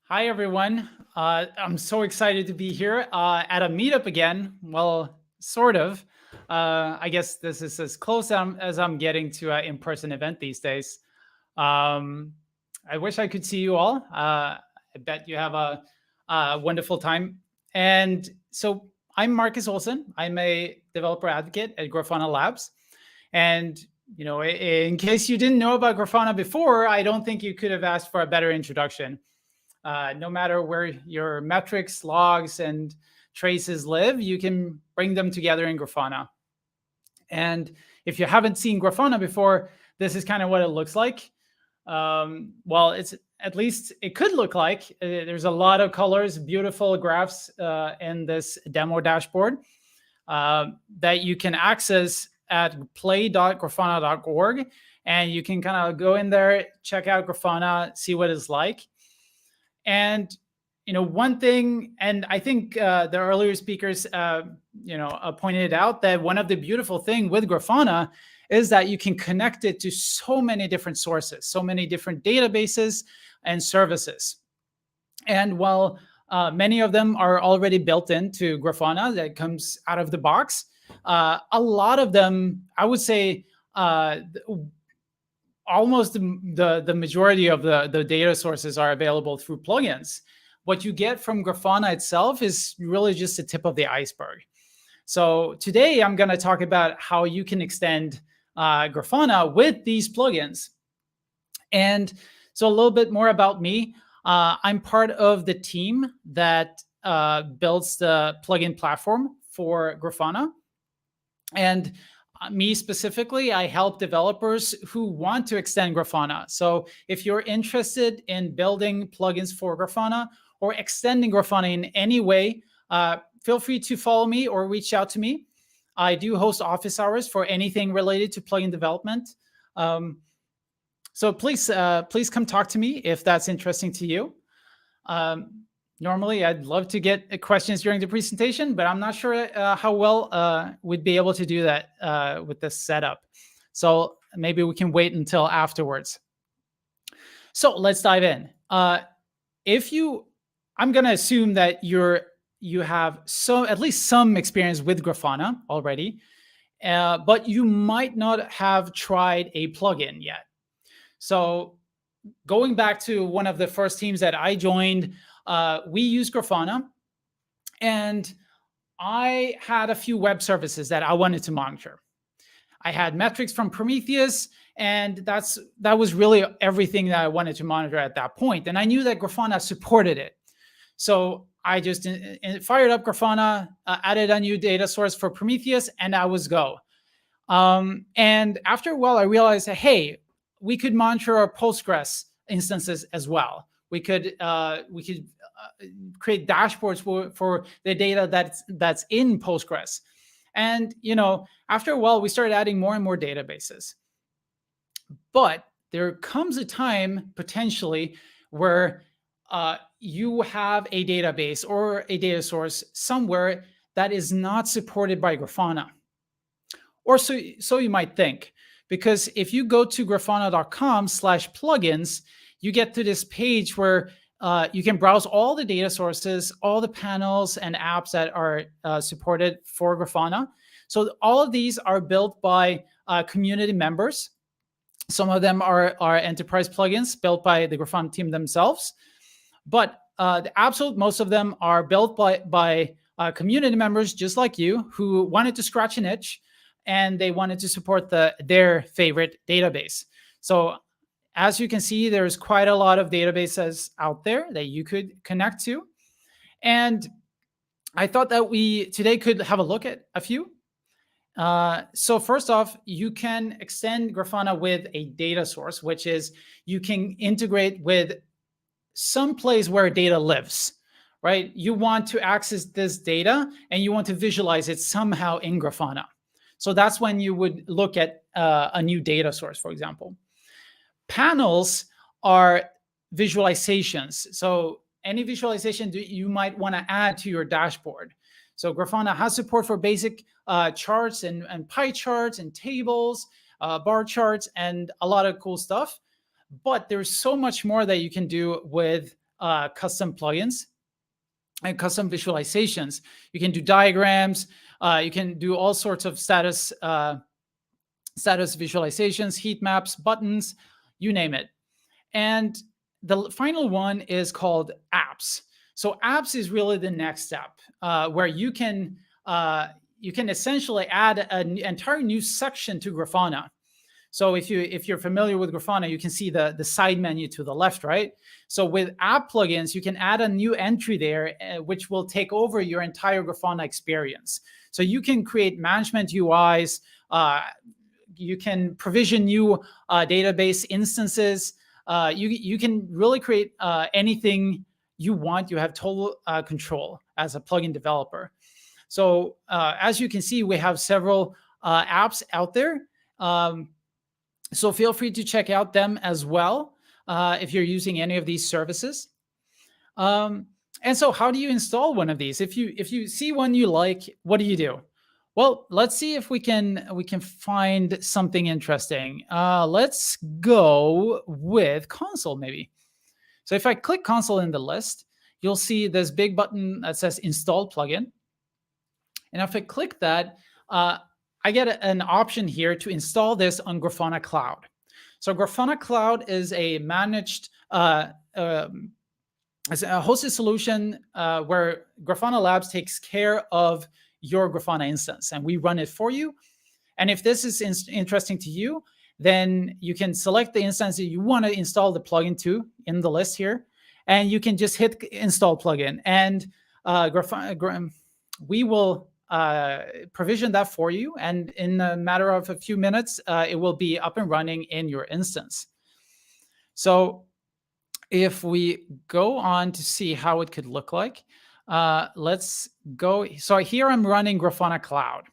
Hi, everyone. I'm so excited to be here at a meetup again. Well, sort of. I guess this is as close as I'm getting to an in-person event these days. Um, I wish I could see you all. I bet you have a wonderful time. And so I'm Marcus Olsen. I'm a developer advocate at Grafana Labs. And in case you didn't know about Grafana before, I don't think you could have asked for a better introduction. No matter where your metrics, logs, and traces live, you can bring them together in Grafana. And if you haven't seen Grafana before, this is kind of what it looks like. Well, it's at least it could look like. There's a lot of colors, beautiful graphs in this demo dashboard that you can access at play.grafana.org. And you can kind of go in there, check out Grafana, see what it's like. And one thing, and I think the earlier speakers, pointed out that one of the beautiful thing with Grafana is that you can connect it to so many different sources, so many different databases and services. And while many of them are already built into Grafana, that comes out of the box, a lot of them, I would say, almost the majority of the data sources are available through plugins. What you get from Grafana itself is really just the tip of the iceberg. So today I'm going to talk about how you can extend Grafana with these plugins. And so a little bit more about me. I'm part of the team that builds the plugin platform for Grafana. And me specifically, I help developers who want to extend Grafana. So if you're interested in building plugins for Grafana or extending Grafana in any way, feel free to follow me or reach out to me. I do host office hours for anything related to plugin development. So please come talk to me if that's interesting to you. Normally, I'd love to get questions during the presentation, but I'm not sure how well we'd be able to do that with this setup. So maybe we can wait until afterwards. So let's dive in. I'm going to assume that you have at least some experience with Grafana already, but you might not have tried a plugin yet. So going back to one of the first teams that I joined, we use Grafana, and I had a few web services that I wanted to monitor. I had metrics from Prometheus, and that was really everything that I wanted to monitor at that point. And I knew that Grafana supported it. So I just fired up Grafana, added a new data source for Prometheus, and I was go. And after a while, I realized that, hey, we could monitor our Postgres instances as well. We could create dashboards for the data that's in Postgres. And after a while, we started adding more and more databases. But there comes a time potentially where you have a database or a data source somewhere that is not supported by Grafana. Or so you might think. Because if you go to grafana.com/plugins, you get to this page where you can browse all the data sources, all the panels and apps that are supported for Grafana. So all of these are built by community members. Some of them are enterprise plugins built by the Grafana team themselves. But the absolute most of them are built by community members just like you who wanted to scratch an itch, and they wanted to support their favorite database. So as you can see, there's quite a lot of databases out there that you could connect to. And I thought that we today could have a look at a few. So first off, you can extend Grafana with a data source, which is you can integrate with some place where data lives, right? You want to access this data and you want to visualize it somehow in Grafana. So that's when you would look at a new data source, for example. Panels are visualizations. So any visualization that you might want to add to your dashboard. So Grafana has support for basic charts and pie charts and tables, bar charts, and a lot of cool stuff. But there's so much more that you can do with custom plugins and custom visualizations. You can do diagrams. You can do all sorts of status visualizations, heat maps, buttons, you name it. And the final one is called apps. So apps is really the next step, where you can essentially add an entire new section to Grafana. So if you're familiar with Grafana, you can see the side menu to the left, right? So with app plugins, you can add a new entry there, which will take over your entire Grafana experience. So you can create management UIs. You can provision new database instances. You can really create anything you want. You have total control as a plugin developer. So as you can see, we have several apps out there. So feel free to check out them as well if you're using any of these services. And so how do you install one of these? If you see one you like, what do? Well, let's see if we can find something interesting. Let's go with console maybe. So if I click console in the list, you'll see this big button that says install plugin. And if I click that, I get an option here to install this on Grafana Cloud. So Grafana Cloud is a managed, as a hosted solution where Grafana Labs takes care of your Grafana instance, and we run it for you. And if this is interesting to you, then you can select the instance that you want to install the plugin to in the list here, and you can just hit install plugin, and we will provision that for you, and in a matter of a few minutes, it will be up and running in your instance. So if we go on to see how it could look like, let's go. So here I'm running Grafana Cloud.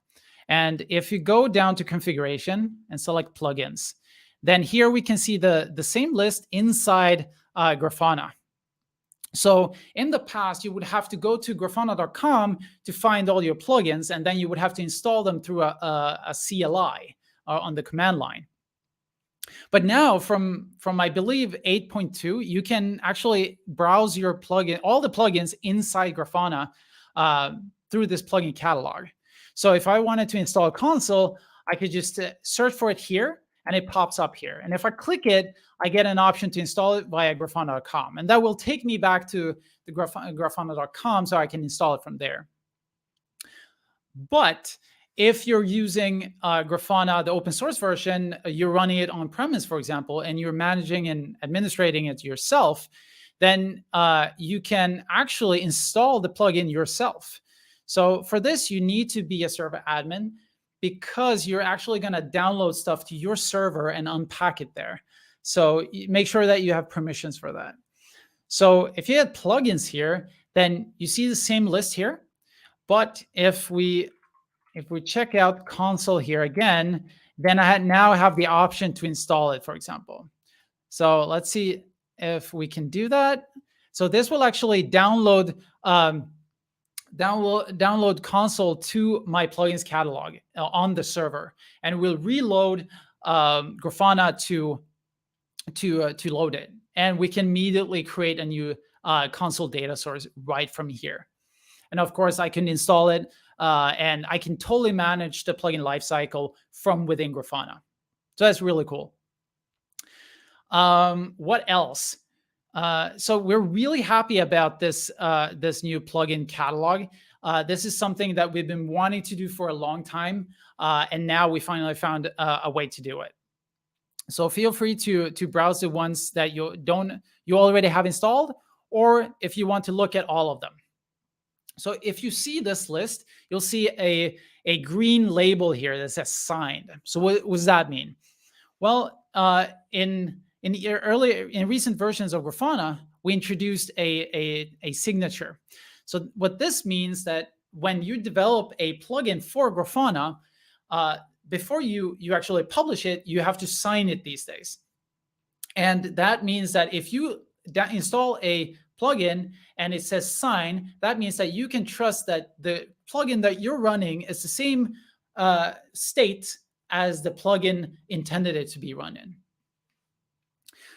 And if you go down to configuration and select plugins, then here we can see the same list inside Grafana. So in the past, you would have to go to grafana.com to find all your plugins, and then you would have to install them through a CLI on the command line. But now from I believe 8.2, you can actually browse your plugin, all the plugins inside Grafana through this plugin catalog. So if I wanted to install a console, I could just search for it here, and it pops up here. And if I click it, I get an option to install it via grafana.com. And that will take me back to the grafana.com so I can install it from there. But if you're using Grafana, the open source version, you're running it on premise, for example, and you're managing and administrating it yourself, then you can actually install the plugin yourself. So for this, you need to be a server admin, because you're actually going to download stuff to your server and unpack it there. So make sure that you have permissions for that. So if you had plugins here, then you see the same list here. But if we check out console here again, then I now have the option to install it, for example. So let's see if we can do that. So this will actually download console to my plugins catalog on the server, and we'll reload Grafana to load it, and we can immediately create a new console data source right from here. And of course, I can install it, and I can totally manage the plugin lifecycle from within Grafana. So that's really cool. What else? So we're really happy about this new plugin catalog. This is something that we've been wanting to do for a long time, and now we finally found a way to do it. So feel free to browse the ones that you already have installed, or if you want to look at all of them. So if you see this list, you'll see a green label here that says signed. So what does that mean? Well, in recent versions of Grafana, we introduced a signature. So what this means that when you develop a plugin for Grafana, before you actually publish it, you have to sign it these days. And that means that if you install a plugin and it says sign, that means that you can trust that the plugin that you're running is the same state as the plugin intended it to be run in.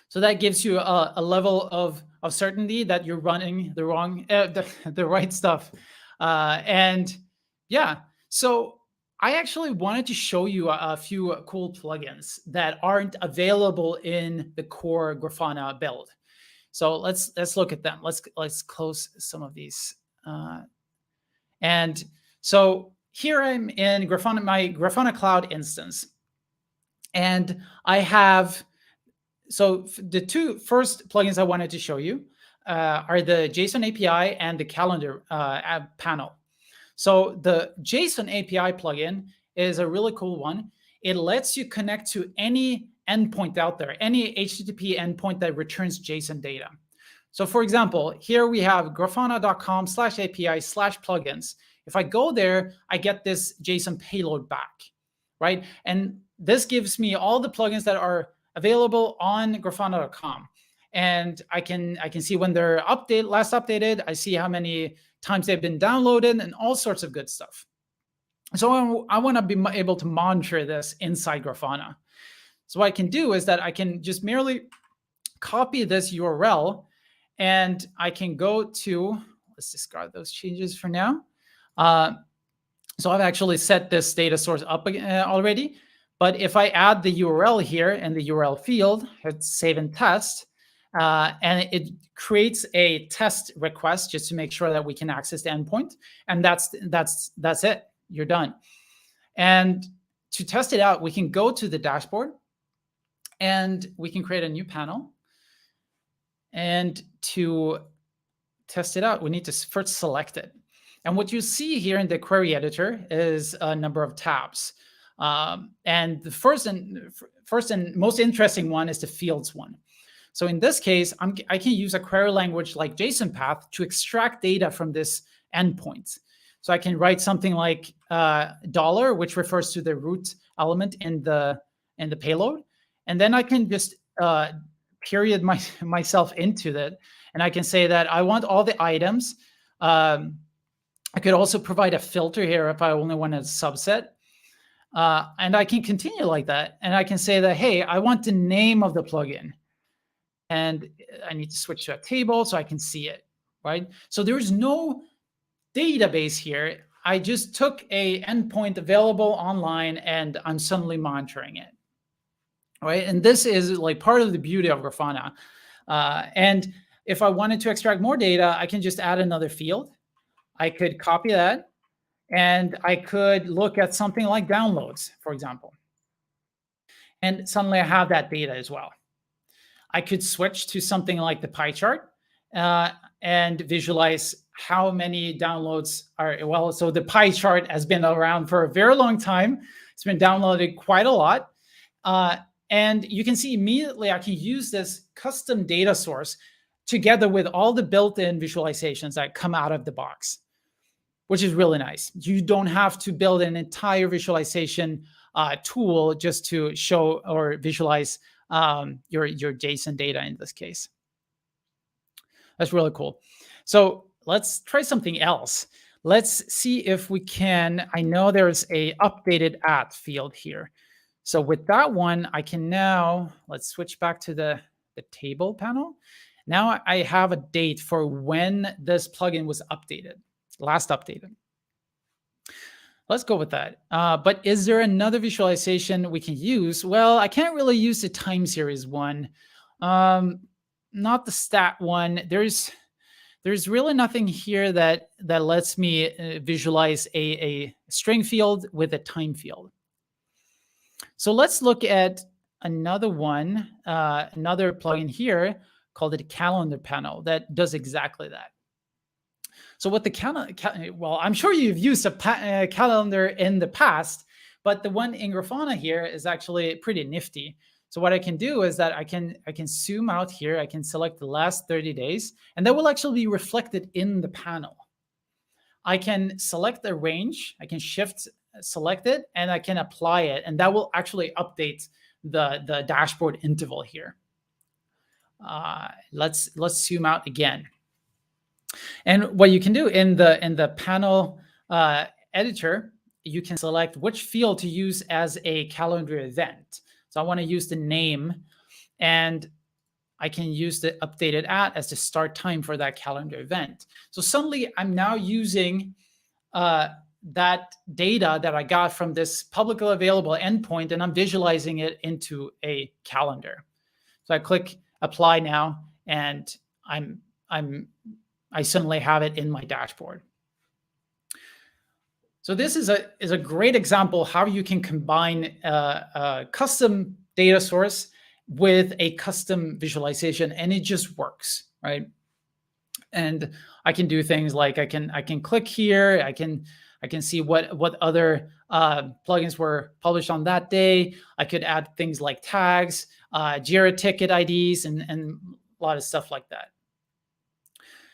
So that gives you a level of certainty that you're running the right stuff. And yeah, so I actually wanted to show you a few cool plugins that aren't available in the core Grafana build. So let's look at them. Let's close some of these. And so here I'm in Grafana, my Grafana Cloud instance, and I have, so the two first plugins I wanted to show you are the JSON API and the calendar panel. So the JSON API plugin is a really cool one. It lets you connect to any endpoint out there, any HTTP endpoint that returns JSON data. So for example, here we have grafana.com/API/plugins. If I go there, I get this JSON payload back, right? And this gives me all the plugins that are available on grafana.com. And I can see when they're last updated. I see how many times they've been downloaded and all sorts of good stuff. So I want to be able to monitor this inside Grafana. So what I can do is that I can just merely copy this URL, and I can go to, let's discard those changes for now. So I've actually set this data source up already. But if I add the URL here in the URL field, hit save and test, and it creates a test request just to make sure that we can access the endpoint. And that's it. You're done. And to test it out, we can go to the dashboard and we can create a new panel. And to test it out, we need to first select it. And what you see here in the query editor is a number of tabs. And the first and most interesting one is the fields one. So in this case, I can use a query language like JSON path to extract data from this endpoint. So I can write something like $, which refers to the root element in the payload, and then I can just period myself into that, and I can say that I want all the items. I could also provide a filter here if I only want a subset. And I can continue like that. And I can say that, hey, I want the name of the plugin. And I need to switch to a table so I can see it, right? So there's no database here. I just took a endpoint available online and I'm suddenly monitoring it, right? And this is like part of the beauty of Grafana. And if I wanted to extract more data, I can just add another field. I could copy that, and I could look at something like downloads, for example. And suddenly I have that data as well. I could switch to something like the pie chart and visualize how many downloads are, well, so the pie chart has been around for a very long time. It's been downloaded quite a lot. And you can see immediately I can use this custom data source together with all the built-in visualizations that come out of the box, which is really nice. You don't have to build an entire visualization tool just to show or visualize your JSON data in this case. That's really cool. So let's try something else. Let's see if we can, I know there's a updated at field here. So with that one, I can now, let's switch back to the table panel. Now I have a date for when this plugin was updated, last updated. Let's go with that. But is there another visualization we can use? Well, I can't really use the time series one, not the stat one. There's really nothing here that lets me visualize a string field with a time field. So let's look at another one, another plugin here called the calendar panel that does exactly that. So what the calendar, well, I'm sure you've used a calendar in the past, but the one in Grafana here is actually pretty nifty. So what I can do is that I can zoom out here. I can select the last 30 days, and that will actually be reflected in the panel. I can select the range. I can shift select it, and I can apply it, and that will actually update the dashboard interval here. Let's zoom out again. And what you can do in the panel editor, you can select which field to use as a calendar event. So I want to use the name, and I can use the updated as the start time for that calendar event. So suddenly I'm now using that data that I got from this publicly available endpoint, and I'm visualizing it into a calendar. So I click apply now, and I suddenly have it in my dashboard. So this is a great example how you can combine a custom data source with a custom visualization, and it just works, right? And I can do things like I can click here, I can see what other plugins were published on that day. I could add things like tags, Jira ticket IDs, and a lot of stuff like that.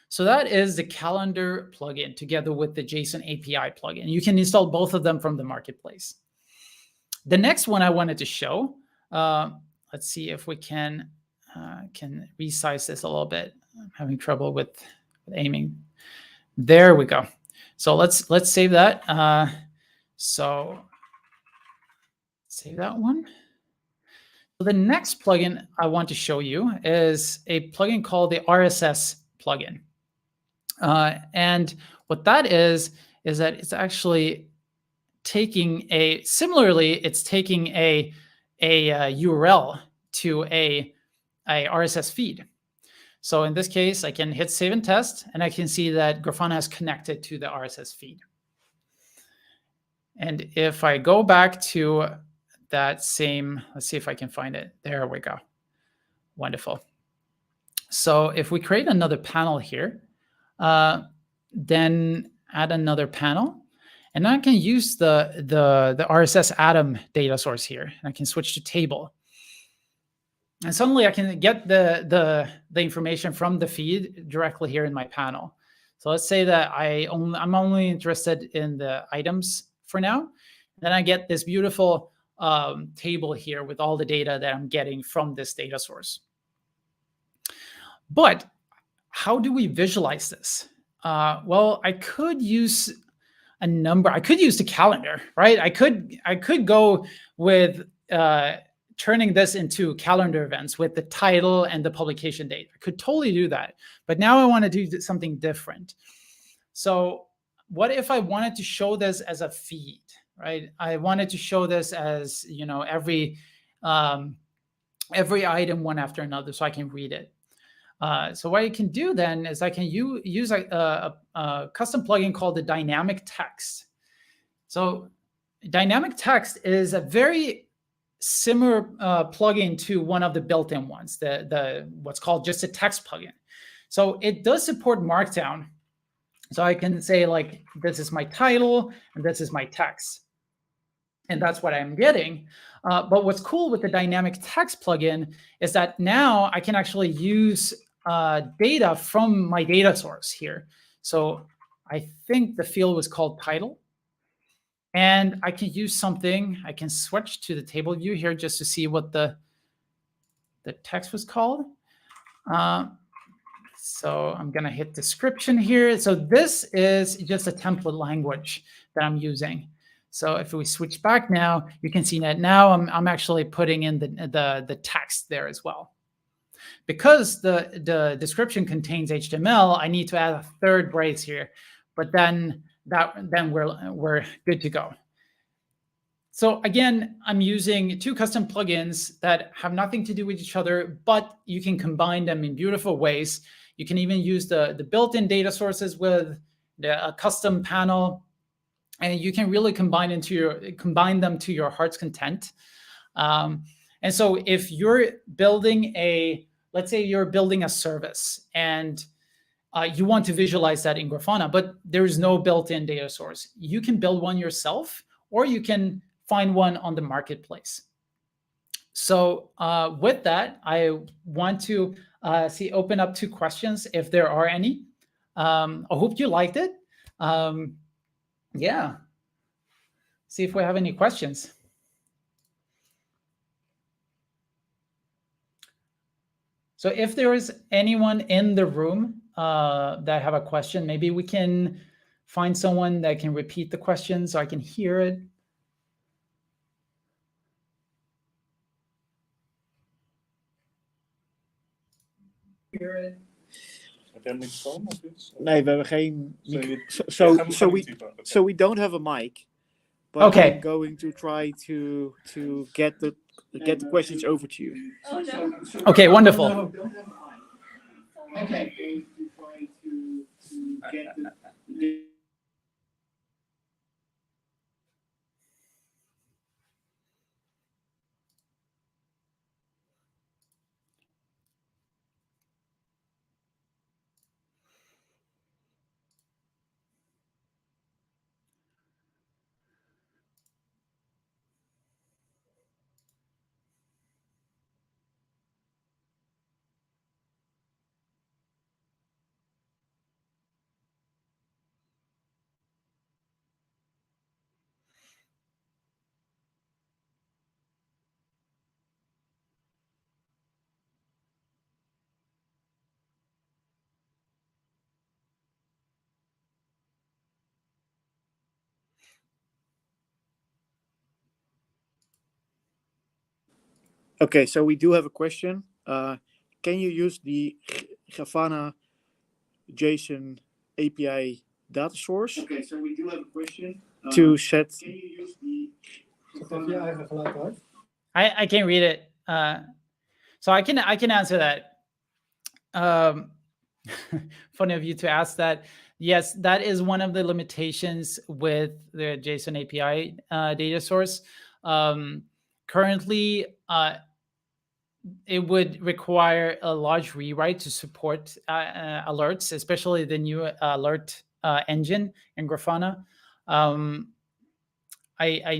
So that is the calendar plugin together with the JSON API plugin. You can install both of them from the marketplace. The next one I wanted to show, let's see if we can resize this a little bit. I'm having trouble with aiming. There we go. So let's save that. So save that one. So the next plugin I want to show you is a plugin called the RSS plugin. And what that is that it's actually taking it's taking a URL to a RSS feed. So in this case, I can hit save and test, and I can see that Grafana has connected to the RSS feed. And if I go back to that same, let's see if I can find it. There we go. Wonderful. So if we create another panel here, then add another panel, and I can use the RSS Atom data source here, and I can switch to table. And suddenly I can get the information from the feed directly here in my panel. So let's say that I'm only interested in the items for now. Then I get this beautiful table here with all the data that I'm getting from this data source. But how do we visualize this? Well, I could use a number. I could use the calendar, right? I could go with turning this into calendar events with the title and the publication date. I could totally do that. But now I want to do something different. So what if I wanted to show this as a feed, right? I wanted to show this as, every item one after another so I can read it. So what I can do then is I can use a custom plugin called the dynamic text. So dynamic text is a very similar plugin to one of the built-in ones, the what's called just a text plugin. So it does support Markdown. So I can say like, this is my title and this is my text. And that's what I'm getting. But what's cool with the dynamic text plugin is that now I can actually use data from my data source here. So I think the field was called title. And I can use something. I can switch to the table view here just to see what the text was called. So I'm going to hit description here. So this is just a template language that I'm using. So if we switch back now, you can see that now I'm actually putting in the text there as well. Because the description contains HTML, I need to add a third brace here. But then we're good to go. So again, I'm using two custom plugins that have nothing to do with each other, but you can combine them in beautiful ways. You can even use the built-in data sources with a custom panel, and you can really combine them to your heart's content. And so if you're building let's say you're building a service and you want to visualize that in Grafana, but there is no built-in data source. You can build one yourself, or you can find one on the marketplace. So with that, I want to open up to questions if there are any. I hope you liked it. Yeah. See if we have any questions. So if there is anyone in the room that have a question, maybe we can find someone that can repeat the question so I can hear it. Heb jij een microfoon of iets? Nee, we hebben geen... So we don't have a mic. But Okay. I'm going to try to get the questions over to you. Okay, wonderful. Okay. Okay, so we do have a question. Can you use the Grafana JSON API data source? Okay, so we do have a question. To set. Can you use the I can't read it. So I can answer that. Funny of you to ask that. Yes, that is one of the limitations with the JSON API data source. Currently, it would require a large rewrite to support alerts, especially the new alert engine in Grafana. I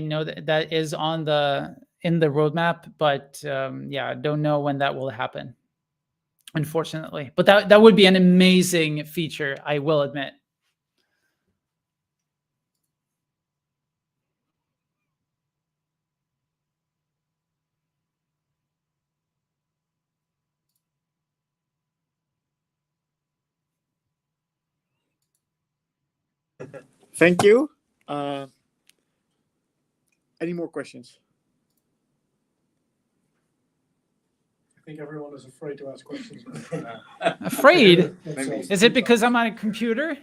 know that is in the roadmap, but yeah, I don't know when that will happen, unfortunately. But that would be an amazing feature, I will admit. Thank you. Any more questions? I think everyone is afraid to ask questions. Afraid? Is it because I'm on a computer?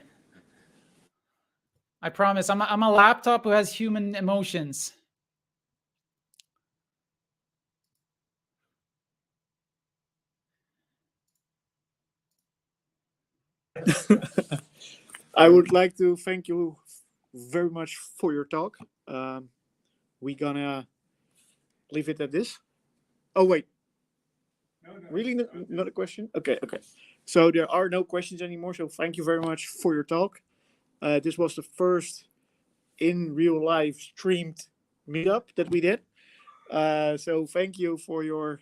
I promise. I'm a laptop who has human emotions. I would like to thank you very much for your talk. We're gonna leave it at this. Oh wait, really not a question? Okay. So there are no questions anymore. So thank you very much for your talk. This was the first in real life streamed meetup that we did. So thank you for your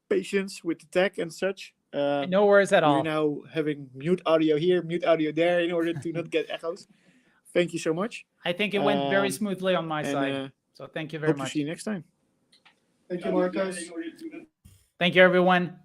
patience with the tech and such. No worries at all. We're now having mute audio here, mute audio there in order to not get echoes. Thank you so much. I think it went very smoothly on my side. So thank you very much. Hope to see you next time. Thank you, Marcus. Thank you, everyone.